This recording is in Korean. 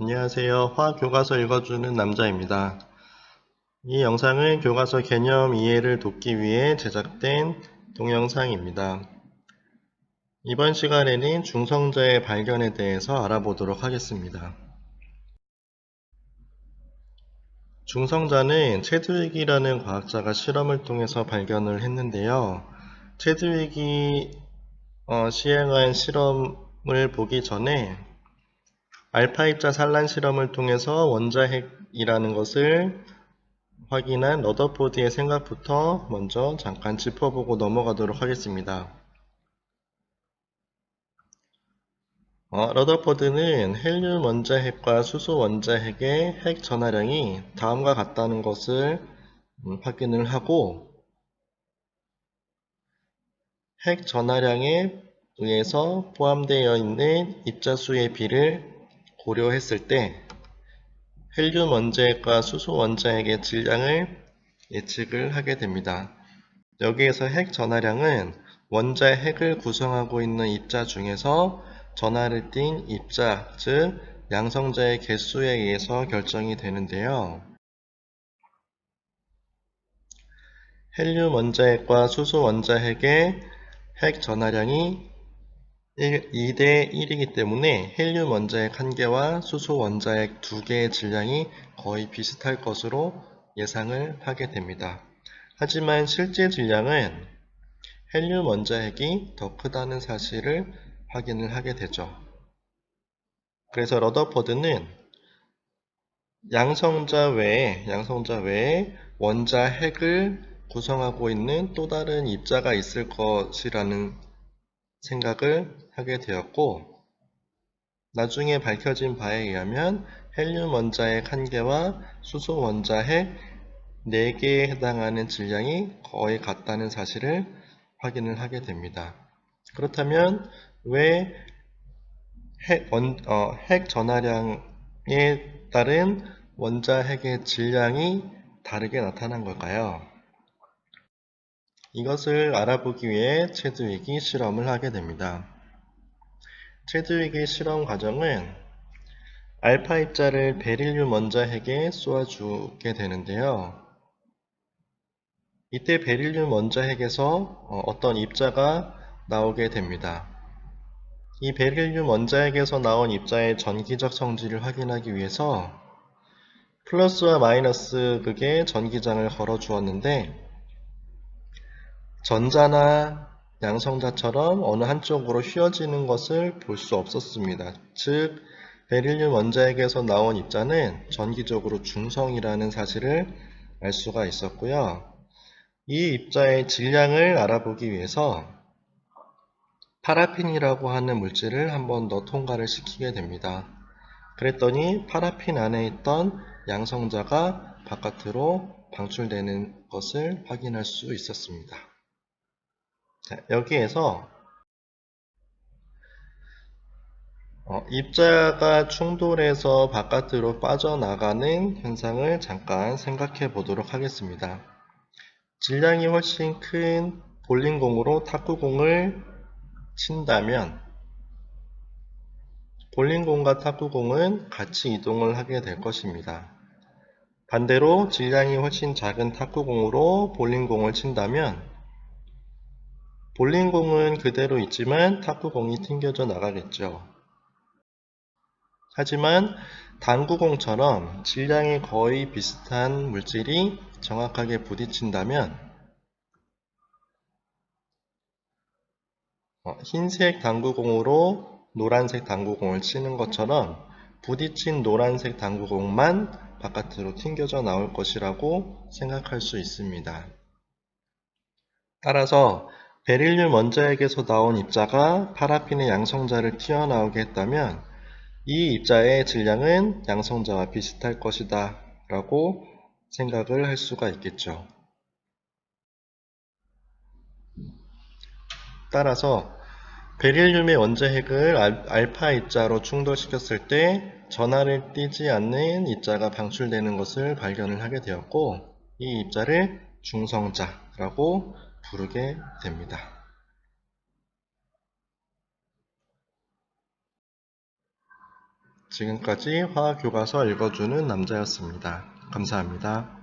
안녕하세요. 화학교과서 읽어주는 남자입니다. 이 영상은 교과서 개념 이해를 돕기 위해 제작된 동영상입니다. 이번 시간에는 중성자의 발견에 대해서 알아보도록 하겠습니다. 중성자는 체드윅이라는 과학자가 실험을 통해서 발견을 했는데요. 체드윅이 시행한 실험을 보기 전에 알파 입자 산란 실험을 통해서 원자핵이라는 것을 확인한 러더포드의 생각부터 먼저 잠깐 짚어보고 넘어가도록 하겠습니다. 러더포드는 헬륨 원자핵과 수소 원자핵의 핵 전하량이 다음과 같다는 것을 확인을 하고, 핵 전하량에 의해서 포함되어 있는 입자수의 비를 고려했을 때 헬륨 원자핵과 수소 원자핵의 질량을 예측을 하게 됩니다. 여기에서 핵 전하량은 원자핵을 구성하고 있는 입자 중에서 전하를 띤 입자, 즉 양성자의 개수에 의해서 결정이 되는데요. 헬륨 원자핵과 수소 원자핵의 핵 전하량이 2대 1이기 때문에 헬륨 원자핵 1개와 수소 원자핵 2개의 질량이 거의 비슷할 것으로 예상을 하게 됩니다. 하지만 실제 질량은 헬륨 원자핵이 더 크다는 사실을 확인을 하게 되죠. 그래서 러더포드는 양성자 외에 원자핵을 구성하고 있는 또 다른 입자가 있을 것이라는 생각을 하게 되었고, 나중에 밝혀진 바에 의하면 헬륨 원자핵 1개와 수소 원자핵 4개에 해당하는 질량이 거의 같다는 사실을 확인을 하게 됩니다. 그렇다면 왜 핵 전하량에 따른 원자핵의 질량이 다르게 나타난 걸까요? 이것을 알아보기 위해 체드윅이 실험을 하게 됩니다. 체드윅의 실험 과정은 알파 입자를 베릴륨 원자핵에 쏘아주게 되는데요. 이때 베릴륨 원자핵에서 어떤 입자가 나오게 됩니다. 이 베릴륨 원자핵에서 나온 입자의 전기적 성질을 확인하기 위해서 플러스와 마이너스 극의 전기장을 걸어 주었는데, 전자나 양성자처럼 어느 한쪽으로 휘어지는 것을 볼 수 없었습니다. 즉, 베릴륨 원자핵에서 나온 입자는 전기적으로 중성이라는 사실을 알 수가 있었고요. 이 입자의 질량을 알아보기 위해서 파라핀이라고 하는 물질을 한 번 더 통과를 시키게 됩니다. 그랬더니 파라핀 안에 있던 양성자가 바깥으로 방출되는 것을 확인할 수 있었습니다. 자, 여기에서 입자가 충돌해서 바깥으로 빠져나가는 현상을 잠깐 생각해 보도록 하겠습니다. 질량이 훨씬 큰 볼링공으로 탁구공을 친다면 볼링공과 탁구공은 같이 이동을 하게 될 것입니다. 반대로 질량이 훨씬 작은 탁구공으로 볼링공을 친다면 볼링공은 그대로 있지만 탁구공이 튕겨져 나가겠죠. 하지만 당구공처럼 질량이 거의 비슷한 물질이 정확하게 부딪힌다면 흰색 당구공으로 노란색 당구공을 치는 것처럼 부딪힌 노란색 당구공만 바깥으로 튕겨져 나올 것이라고 생각할 수 있습니다. 따라서 베릴륨 원자핵에서 나온 입자가 파라핀의 양성자를 튀어나오게 했다면 이 입자의 질량은 양성자와 비슷할 것이다 라고 생각을 할 수가 있겠죠. 따라서 베릴륨의 원자핵을 알파 입자로 충돌시켰을 때 전하를 띠지 않는 입자가 방출되는 것을 발견을 하게 되었고, 이 입자를 중성자라고 부르게 됩니다. 지금까지 화학 교과서 읽어주는 남자였습니다. 감사합니다.